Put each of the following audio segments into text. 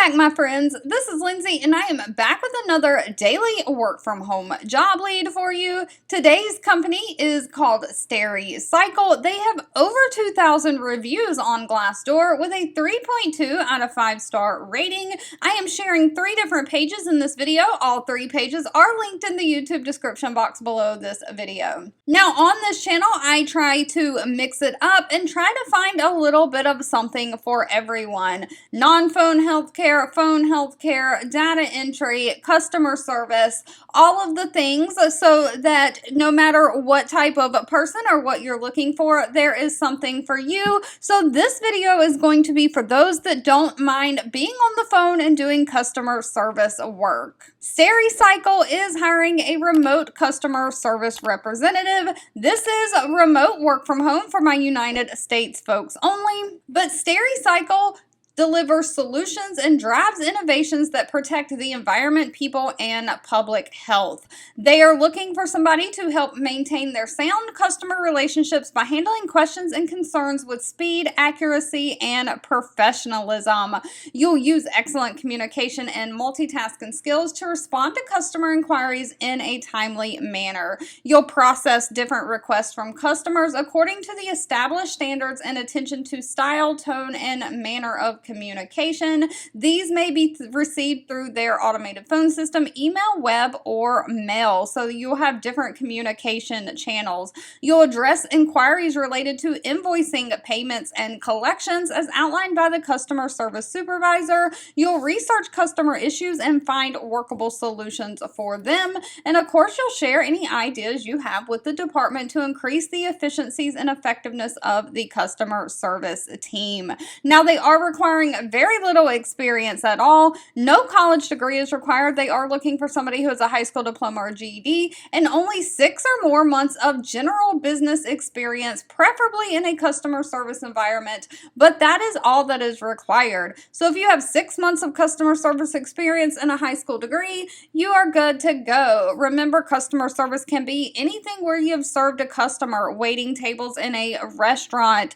back, my friends. This is Lindsay, and I am back with another daily work from home job lead for you. Today's company is called Stericycle. They have over 2,000 reviews on Glassdoor with a 3.2 out of 5-star rating. I am sharing 3 different pages in this video. All 3 pages are linked in the YouTube description box below this video. Now, on this channel, I try to mix it up and try to find a little bit of something for everyone. Non-phone healthcare, phone healthcare, data entry, customer service, all of the things, so that no matter what type of person or what you're looking for, there is something for you. So this video is going to be for those that don't mind being on the phone and doing customer service work. Stericycle is hiring a remote customer service representative. This is remote work from home for my United States folks only, but Stericycle delivers solutions and drives innovations that protect the environment, people, and public health. They are looking for somebody to help maintain their sound customer relationships by handling questions and concerns with speed, accuracy, and professionalism. You'll use excellent communication and multitasking skills to respond to customer inquiries in a timely manner. You'll process different requests from customers according to the established standards and attention to style, tone, and manner of communication. These may be received through their automated phone system, email, web, or mail. So you'll have different communication channels. You'll address inquiries related to invoicing, payments, and collections as outlined by the customer service supervisor. You'll research customer issues and find workable solutions for them. And of course, you'll share any ideas you have with the department to increase the efficiencies and effectiveness of the customer service team. Now, they are requiring very little experience at all. No college degree is required. They are looking for somebody who has a high school diploma or GED and only 6 or more months of general business experience, preferably in a customer service environment, but that is all that is required. So if you have 6 months of customer service experience and a high school degree, you are good to go. Remember, customer service can be anything where you have served a customer, waiting tables in a restaurant,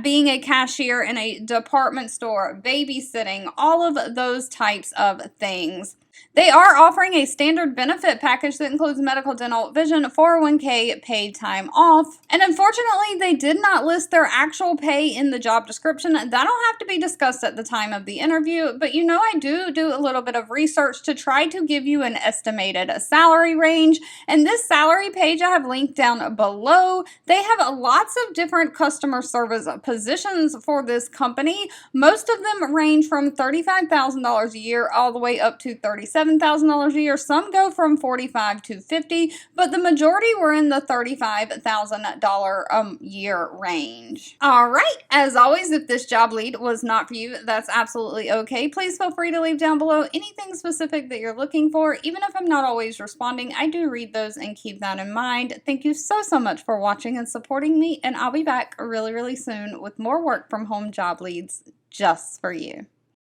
being a cashier in a department store, babysitting, all of those types of things. They are offering a standard benefit package that includes medical, dental, vision, 401k, paid time off. And unfortunately, they did not list their actual pay in the job description. That'll have to be discussed at the time of the interview. But you know, I do a little bit of research to try to give you an estimated salary range. And this salary page I have linked down below. They have lots of different customer service positions for this company. Most of them range from $35,000 a year all the way up to $37,000 a year. Some go from $45,000 to $50,000, but the majority were in the $35,000 a year range. All right, as always, if this job lead was not for you, that's absolutely okay. Please feel free to leave down below anything specific that you're looking for. Even if I'm not always responding, I do read those and keep that in mind. Thank you so much for watching and supporting me, and I'll be back really soon with more work from home job leads just for you.